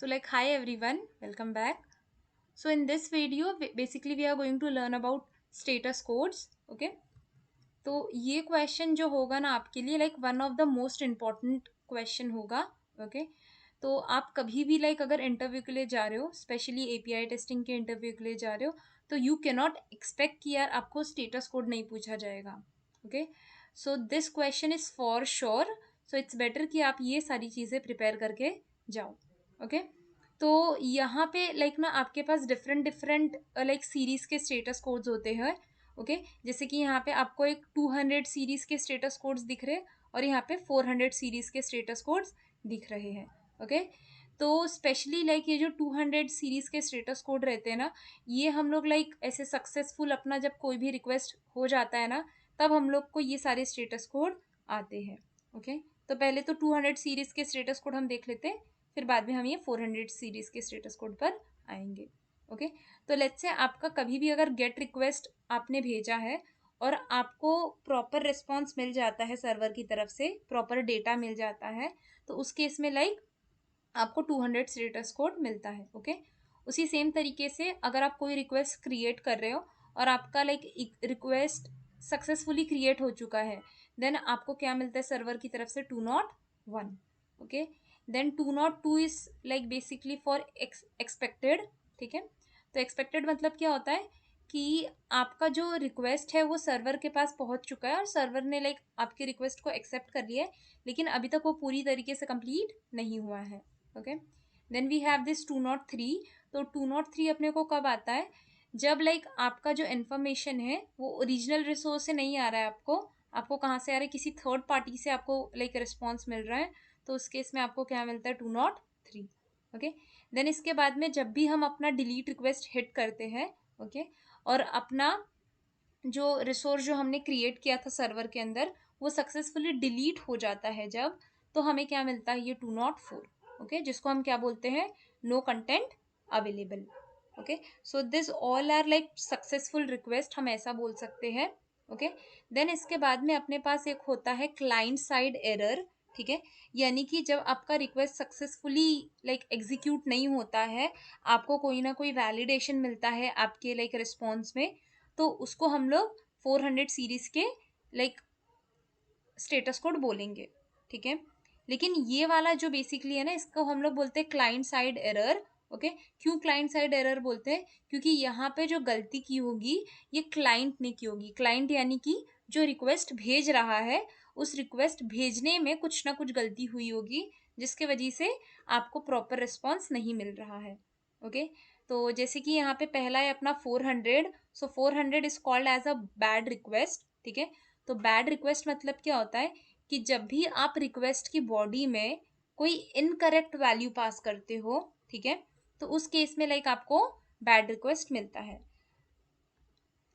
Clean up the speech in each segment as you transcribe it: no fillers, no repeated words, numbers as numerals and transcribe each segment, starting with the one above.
So like hi everyone, welcome back. So in this video basically we are going to learn about status codes. Okay, तो ये question जो होगा ना आपके लिए like one of the most important question होगा. Okay, तो आप कभी भी लाइक अगर इंटरव्यू के लिए जा रहे हो, स्पेशली एपीआई टेस्टिंग के इंटरव्यू के लिए जा रहे हो, तो यू कैन नॉट एक्सपेक्ट कि यार आपको स्टेटस कोड नहीं पूछा जाएगा. Okay, so this question is for sure. So it's better कि आप ये सारी चीज़ें प्रिपेयर करके जाओ. ओके, तो यहाँ पे लाइक ना आपके पास डिफरेंट डिफरेंट लाइक सीरीज के स्टेटस कोड्स होते हैं. ओके, जैसे कि यहाँ पे आपको एक 200 सीरीज के स्टेटस कोड्स दिख रहे हैं और यहाँ पे 400 सीरीज के स्टेटस कोड्स दिख रहे हैं. ओके, तो स्पेशली लाइक ये जो 200 सीरीज के स्टेटस कोड रहते हैं ना, ये हम लोग लाइक ऐसे सक्सेसफुल अपना जब कोई भी रिक्वेस्ट हो जाता है ना, तब हम लोग को ये सारे स्टेटस कोड आते हैं. ओके, तो पहले तो 200 सीरीज के स्टेटस कोड हम देख लेते हैं, फिर बाद में हम ये 400 सीरीज के स्टेटस कोड पर आएंगे. ओके, तो लेट्स से आपका कभी भी अगर गेट रिक्वेस्ट आपने भेजा है और आपको प्रॉपर रिस्पॉन्स मिल जाता है सर्वर की तरफ से, प्रॉपर डेटा मिल जाता है, तो उस केस में लाइक आपको 200 स्टेटस कोड मिलता है. ओके, उसी सेम तरीके से अगर आप कोई रिक्वेस्ट क्रिएट कर रहे हो और आपका लाइक रिक्वेस्ट सक्सेसफुली क्रिएट हो चुका है, देन आपको क्या मिलता है सर्वर की तरफ से 201. Okay, then 202 is like basically for expected. ठीक है, तो एक्सपेक्टेड मतलब क्या होता है कि आपका जो रिक्वेस्ट है वो सर्वर के पास पहुंच चुका है और सर्वर ने लाइक आपकी रिक्वेस्ट को एक्सेप्ट कर लिया है, लेकिन अभी तक वो पूरी तरीके से कंप्लीट नहीं हुआ है. Okay, then we have this 203. तो 203 अपने को कब आता है, जब लाइक आपका जो इन्फॉर्मेशन है वो ओरिजिनल रिसोर्स से नहीं आ रहा है, आपको कहाँ से आ रहा है, किसी थर्ड पार्टी से आपको लाइक रिस्पॉन्स मिल रहा है, तो उस केस में आपको क्या मिलता है 203. ओके, देन इसके बाद में जब भी हम अपना डिलीट रिक्वेस्ट हिट करते हैं, ओके, और अपना जो रिसोर्स जो हमने क्रिएट किया था सर्वर के अंदर वो सक्सेसफुली डिलीट हो जाता है जब, तो हमें क्या मिलता है ये 204. ओके, जिसको हम क्या बोलते हैं, no content available. Okay, so this all are like successful request, हम ऐसा बोल सकते हैं. ओके, देन इसके बाद में अपने पास एक होता है क्लाइंट साइड एरर. ठीक है, यानी कि जब आपका रिक्वेस्ट सक्सेसफुली लाइक एग्जीक्यूट नहीं होता है, आपको कोई ना कोई वैलिडेशन मिलता है आपके लाइक रिस्पॉन्स में, तो उसको हम लोग 400 सीरीज के लाइक स्टेटस कोड बोलेंगे. ठीक है, लेकिन ये वाला जो बेसिकली है ना, इसको हम लोग बोलते हैं क्लाइंट साइड एरर. ओके, क्यों क्लाइंट साइड एरर बोलते हैं, क्योंकि यहाँ पे जो गलती की होगी ये क्लाइंट ने की होगी. क्लाइंट यानी कि जो रिक्वेस्ट भेज रहा है, उस रिक्वेस्ट भेजने में कुछ ना कुछ गलती हुई होगी, जिसके वजह से आपको प्रॉपर रिस्पॉन्स नहीं मिल रहा है. ओके, तो जैसे कि यहाँ पे पहला है अपना 400. So 400 is called as a bad request. ठीक है, तो बैड रिक्वेस्ट मतलब क्या होता है कि जब भी आप रिक्वेस्ट की बॉडी में कोई इनकरेक्ट वैल्यू पास करते हो, ठीक है, तो उस केस में लाइक आपको बैड रिक्वेस्ट मिलता है.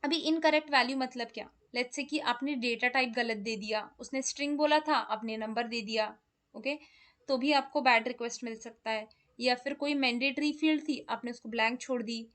अभी इनकरेक्ट वैल्यू मतलब क्या, लेट्स से कि आपने डेटा टाइप गलत दे दिया, उसने स्ट्रिंग बोला था आपने नंबर दे दिया. ओके, तो भी आपको बैड रिक्वेस्ट मिल सकता है. या फिर कोई मैंडेटरी फील्ड थी, आपने उसको ब्लैंक छोड़ दी,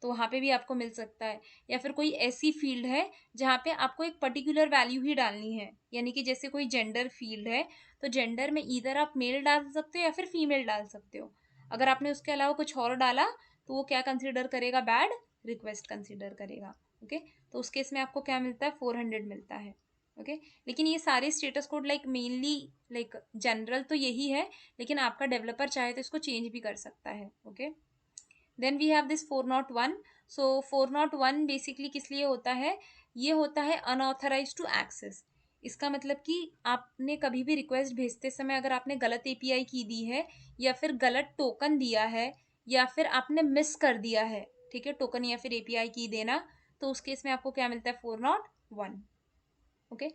तो वहाँ पे भी आपको मिल सकता है. या फिर कोई ऐसी फील्ड है जहाँ पे आपको एक पर्टिकुलर वैल्यू ही डालनी है, यानी कि जैसे कोई जेंडर फील्ड है, तो जेंडर में इधर आप मेल डाल सकते हो या फिर फीमेल डाल सकते हो. अगर आपने उसके अलावा कुछ और डाला तो वो क्या कंसिडर करेगा, बैड रिक्वेस्ट कंसिडर करेगा. ओके, तो उस केस में आपको क्या मिलता है, 400 मिलता है. ओके, लेकिन ये सारे status code like mainly like general तो यही है, लेकिन आपका डेवलपर चाहे तो इसको चेंज भी कर सकता है. Okay, then we have this 401. So 401 basically किस लिए होता है, ये होता है अनऑथराइज टू एक्सेस. इसका मतलब कि आपने कभी भी रिक्वेस्ट भेजते समय अगर आपने गलत एपीआई की दी है, या फिर गलत टोकन दिया है, या फिर आपने मिस कर दिया है, ठीक है, टोकन या फिर एपीआई की देना, तो उस केस में आपको क्या मिलता है, 401. ओके,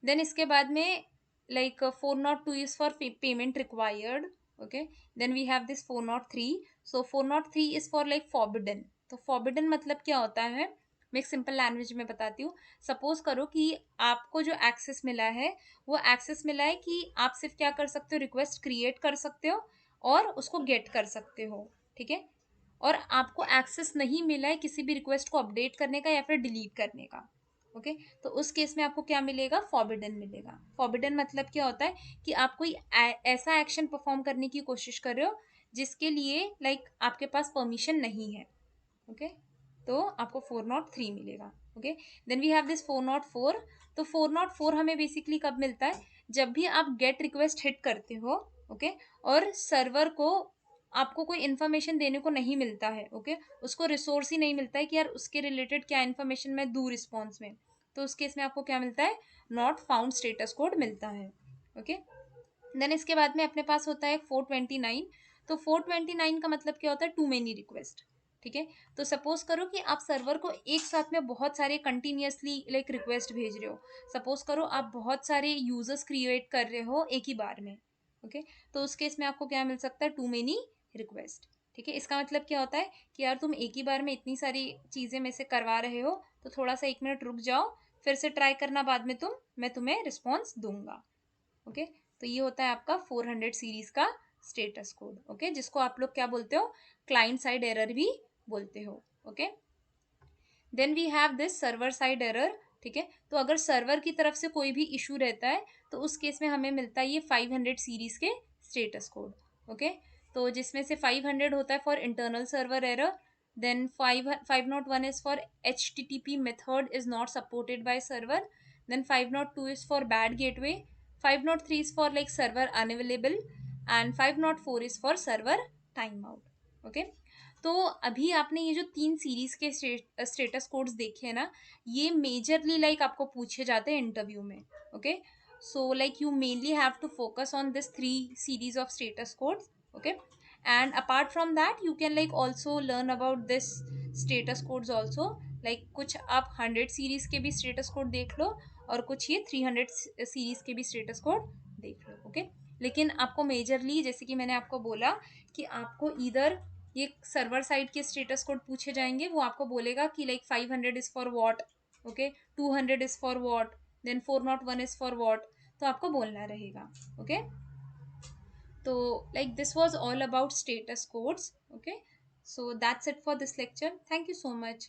देन इसके बाद में like 402 is for payment required. Okay, then we have this 403. So 403 is for like forbidden. तो फॉरबिडन मतलब क्या होता है, मैं एक सिंपल लैंग्वेज में बताती हूँ. सपोज करो कि आपको जो एक्सेस मिला है, वो एक्सेस मिला है कि आप सिर्फ क्या कर सकते हो, रिक्वेस्ट क्रिएट कर सकते हो और उसको गेट कर सकते हो. ठीक है, और आपको एक्सेस नहीं मिला है किसी भी रिक्वेस्ट को अपडेट करने का या फिर डिलीट करने का. ओके, तो उस केस में आपको क्या मिलेगा, फॉरबिडन मिलेगा. फॉरबिडन मतलब क्या होता है कि आप कोई ऐसा एक्शन परफॉर्म करने की कोशिश कर रहे हो जिसके लिए लाइक आपके पास परमिशन नहीं है, ओके, तो आपको 403 मिलेगा, okay. Then we have this 404। तो 404 हमें बेसिकली कब मिलता है, जब भी आप गेट रिक्वेस्ट हिट करते हो, ओके, और सर्वर को आपको कोई इन्फॉर्मेशन देने को नहीं मिलता है, ओके, उसको रिसोर्स ही नहीं मिलता है कि यार उसके रिलेटेड क्या इन्फॉर्मेशन मैं दूँ रिस्पॉन्स में, तो उस केस में आपको क्या मिलता है, नॉट फाउंड स्टेटस कोड मिलता है, ओके। देन इसके बाद में अपने पास होता है 429। तो 429 का मतलब क्या होता है, टू मेनी रिक्वेस्ट, ठीक है। तो सपोज करो कि आप सर्वर को एक साथ में बहुत सारे कंटिन्यूअसली लाइक रिक्वेस्ट भेज रहे हो, सपोज करो आप बहुत सारे यूजर्स क्रिएट कर रहे हो एक ही बार में, ओके, तो उस केस में आपको क्या मिल सकता है, टू मेनी रिक्वेस्ट, ठीक है। इसका मतलब क्या होता है कि यार तुम एक ही बार में इतनी सारी चीज़ें में से करवा रहे हो, तो थोड़ा सा 1 मिनट रुक जाओ, फिर से ट्राई करना बाद में, मैं तुम्हें रिस्पॉन्स दूंगा, ओके। तो ये होता है आपका 400 सीरीज का स्टेटस कोड, ओके, जिसको आप लोग क्या बोलते हो, क्लाइंट साइड एरर भी बोलते हो, okay. Then we have this server side error, ठीक है। तो अगर सर्वर की तरफ से कोई भी इशू रहता है, तो उस केस में हमें मिलता है ये 500 सीरीज के स्टेटस कोड, ओके। तो जिसमें से 500 होता है for internal server error, then 501 is for HTTP method is not supported by server, then 502 is for bad gateway, 503 is for like server unavailable, and 504 is for server timeout, okay। तो अभी आपने ये जो 3 सीरीज के status codes देखे हैं ना, ये मेजरली लाइक आपको पूछे जाते हैं इंटरव्यू में, okay. So like you mainly have to focus on this 3 series of status codes, okay. and apart from that you can like also learn about this status codes also, like कुछ आप 100 series के भी status code देख लो, और कुछ ये 300 series के भी स्टेटस कोड देख लो, ओके। लेकिन आपको मेजरली जैसे कि मैंने आपको बोला कि आपको इधर ये सर्वर साइड के स्टेटस कोड पूछे जाएंगे, वो आपको बोलेगा कि like 500 is for what, okay, 200 is for what, then 401 is for what, तो आपको बोलना रहेगा, okay. So like this was all about status codes, okay, so that's it for this lecture. Thank you so much.